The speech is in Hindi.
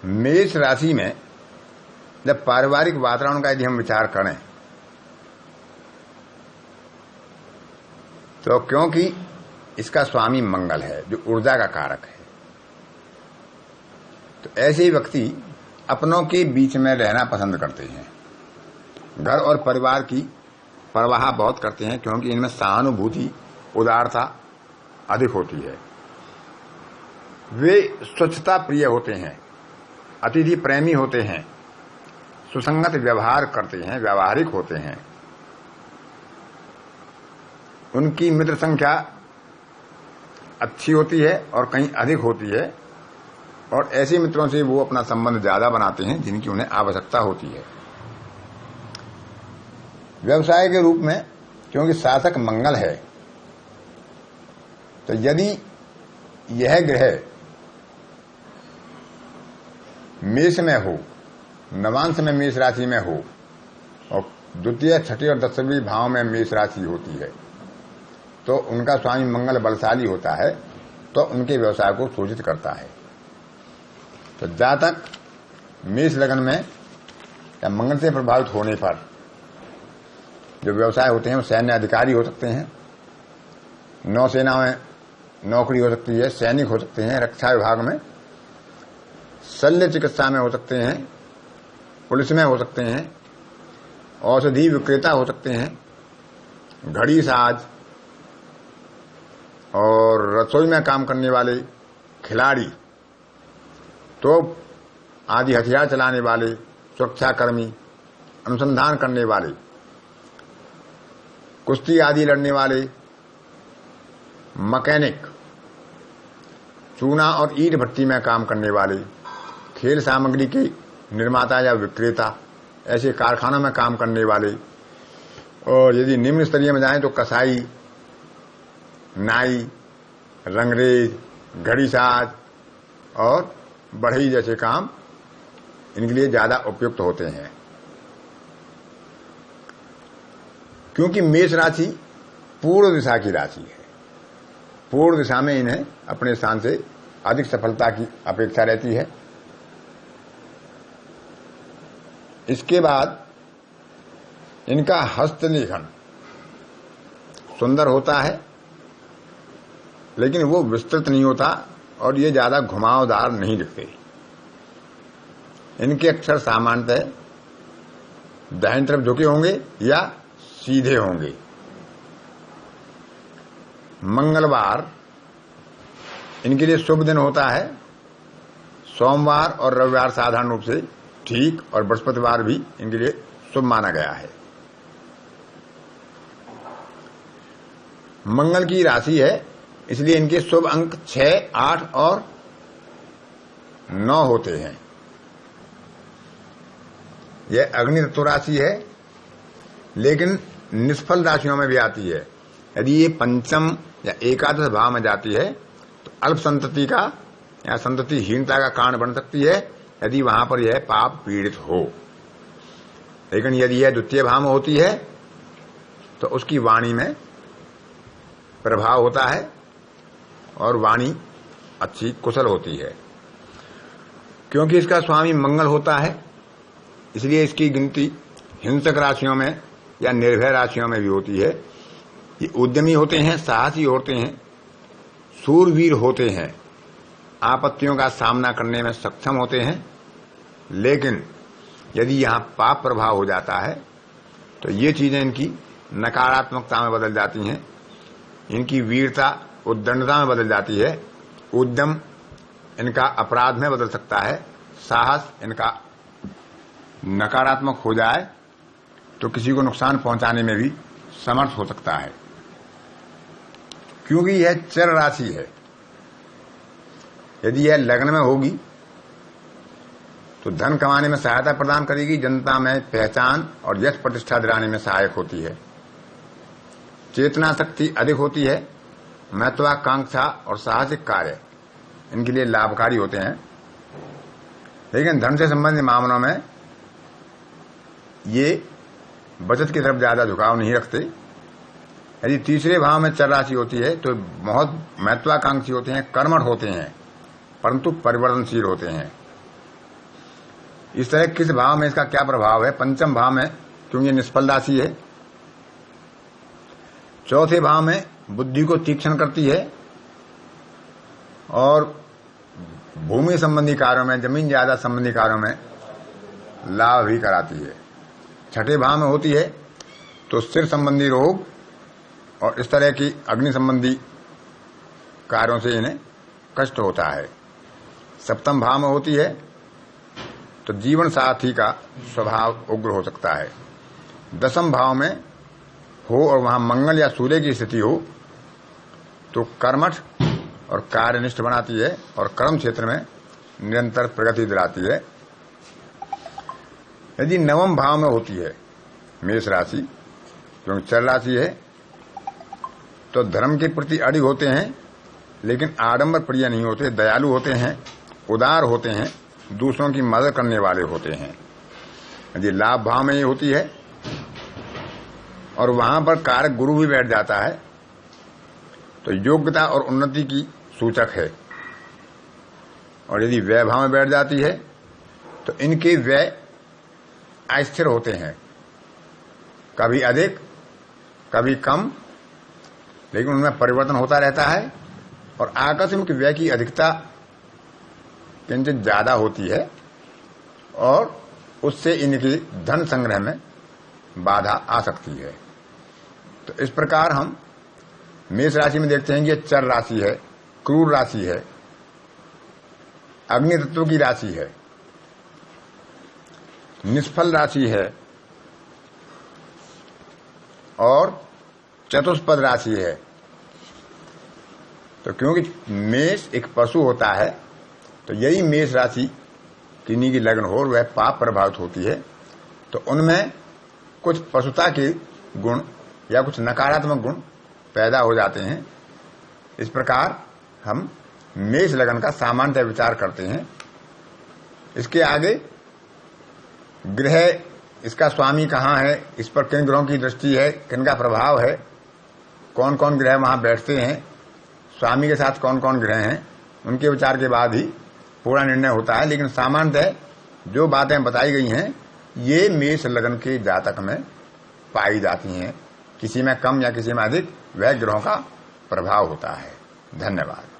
मेष राशि में जब पारिवारिक वातावरण का यदि हम विचार करें तो क्योंकि इसका स्वामी मंगल है जो ऊर्जा का कारक है, तो ऐसे ही व्यक्ति अपनों के बीच में रहना पसंद करते हैं। घर और परिवार की परवाह बहुत करते हैं क्योंकि इनमें सहानुभूति, उदारता अधिक होती है। वे स्वच्छता प्रिय होते हैं, अतिथि प्रेमी होते हैं, सुसंगत व्यवहार करते हैं, व्यावहारिक होते हैं। उनकी मित्र संख्या अच्छी होती है और कहीं अधिक होती है, और ऐसे मित्रों से वो अपना संबंध ज्यादा बनाते हैं जिनकी उन्हें आवश्यकता होती है। व्यवसाय के रूप में क्योंकि शासक मंगल है, तो यदि यह ग्रह मेष में हो, नवांश में मेष राशि में हो और द्वितीय, छठी और दसवीं भाव में मेष राशि होती है, तो उनका स्वामी मंगल बलशाली होता है, तो उनके व्यवसाय को सूचित करता है। तो जातक मेष लग्न में या मंगल से प्रभावित होने पर जो व्यवसाय होते हैं वो सैन्य अधिकारी हो सकते हैं, नौसेना में नौकरी हो सकती है, सैनिक हो सकते हैं, रक्षा विभाग में, शल्य चिकित्सा में हो सकते हैं, पुलिस में हो सकते हैं, औषधि विक्रेता हो सकते हैं, घड़ी साज और रसोई में काम करने वाले खिलाड़ी, तोप आदि हथियार चलाने वाले, सुरक्षाकर्मी, अनुसंधान करने वाले, कुश्ती आदि लड़ने वाले, मैकेनिक, चूना और ईंट भट्टी में काम करने वाले, खेल सामग्री के निर्माता या विक्रेता, ऐसे कारखानों में काम करने वाले, और यदि निम्न स्तरीय में जाएं तो कसाई, नाई, रंगरेज, घड़ी साज और बढ़ई जैसे काम इनके लिए ज्यादा उपयुक्त होते हैं। क्योंकि मेष राशि पूर्व दिशा की राशि है, पूर्व दिशा में इन्हें अपने स्थान से अधिक सफलता की अपेक्षा रहती है। इसके बाद इनका हस्तलेखन सुंदर होता है, लेकिन वो विस्तृत नहीं होता और ये ज्यादा घुमावदार नहीं दिखते। इनके अक्षर सामान्यतः दाहिनी तरफ झुके होंगे या सीधे होंगे। मंगलवार इनके लिए शुभ दिन होता है। सोमवार और रविवार साधारण रूप से ठीक, और बृहस्पतिवार भी इनके लिए शुभ माना गया है। मंगल की राशि है, इसलिए इनके शुभ अंक 6, 8 और 9 होते हैं। यह अग्नि तत्व राशि है, लेकिन निष्फल राशियों में भी आती है। यदि ये पंचम या एकादश भाव में जाती है तो अल्प संतति का या संततिहीनता का कारण बन सकती है, यदि वहां पर यह पाप पीड़ित हो। लेकिन यदि यह द्वितीय भाव में होती है तो उसकी वाणी में प्रभाव होता है और वाणी अच्छी कुशल होती है। क्योंकि इसका स्वामी मंगल होता है, इसलिए इसकी गिनती हिंसक राशियों में या निर्भय राशियों में भी होती है। ये उद्यमी होते हैं, साहसी होते हैं, सूरवीर होते हैं, आपत्तियों का सामना करने में सक्षम होते हैं। लेकिन यदि यहाँ पाप प्रभाव हो जाता है तो ये चीजें इनकी नकारात्मकता में बदल जाती हैं, इनकी वीरता उद्दंडता में बदल जाती है, उद्यम इनका अपराध में बदल सकता है, साहस इनका नकारात्मक हो जाए तो किसी को नुकसान पहुंचाने में भी समर्थ हो सकता है। क्योंकि यह चर राशि है, यदि यह लग्न में होगी तो धन कमाने में सहायता प्रदान करेगी, जनता में पहचान और यश प्रतिष्ठा दिलाने में सहायक होती है, चेतना शक्ति अधिक होती है, महत्वाकांक्षा और साहसिक कार्य इनके लिए लाभकारी होते हैं। लेकिन धन से संबंधित मामलों में ये बचत की तरफ ज्यादा झुकाव नहीं रखते। यदि तीसरे भाव में चर राशि होती है तो बहुत महत्वाकांक्षी होते हैं, कर्मठ होते हैं, परंतु परिवर्तनशील होते हैं। इस तरह किस भाव में इसका क्या प्रभाव है? पंचम भाव में, क्योंकि निष्फल राशि है। चौथे भाव में बुद्धि को तीक्ष्ण करती है और भूमि संबंधी कार्यों में, जमीन जायदाद संबंधी कार्यों में लाभ भी कराती है। छठे भाव में होती है तो सिर संबंधी रोग और इस तरह की अग्नि संबंधी कार्यों से इन्हें कष्ट होता है। सप्तम भाव में होती है तो जीवन साथी का स्वभाव उग्र हो सकता है। दसम भाव में हो और वहां मंगल या सूर्य की स्थिति हो तो कर्मठ और कार्यनिष्ठ बनाती है और कर्म क्षेत्र में निरंतर प्रगति दिलाती है। यदि नवम भाव में होती है मेष राशि, क्योंकि चर राशि है, तो धर्म के प्रति अड़िग होते हैं लेकिन आडंबर प्रिय नहीं होते, दयालु होते हैं, उदार होते हैं, दूसरों की मदद करने वाले होते हैं। यदि लाभ भाव में ये होती है और वहां पर कारक गुरु भी बैठ जाता है तो योग्यता और उन्नति की सूचक है। और यदि व्यय भाव में बैठ जाती है तो इनके व्यय अस्थिर होते हैं, कभी अधिक कभी कम, लेकिन उनमें परिवर्तन होता रहता है। और आकस्मिक व्यय की अधिकता किंचित ज्यादा होती है और उससे इनकी धन संग्रह में बाधा आ सकती है। तो इस प्रकार हम मेष राशि में देखते हैं कि ये चर राशि है, क्रूर राशि है, अग्नि तत्व की राशि है, निष्फल राशि है और चतुष्पद राशि है। तो क्योंकि मेष एक पशु होता है तो यही मेष राशि किन्हीं की लग्न हो और वह पाप प्रभावित होती है तो उनमें कुछ पशुता के गुण या कुछ नकारात्मक गुण पैदा हो जाते हैं। इस प्रकार हम मेष लग्न का सामान्यतः विचार करते हैं। इसके आगे ग्रह, इसका स्वामी कहाँ है, इस पर किन ग्रहों की दृष्टि है, किन का प्रभाव है, कौन कौन ग्रह वहां बैठते हैं, स्वामी के साथ कौन कौन ग्रह हैं, उनके विचार के बाद ही पूरा निर्णय होता है। लेकिन सामान्यतः जो बातें बताई गई हैं ये मेष लग्न के जातक में पाई जाती हैं। किसी में कम या किसी में अधिक वह ग्रहों का प्रभाव होता है। धन्यवाद।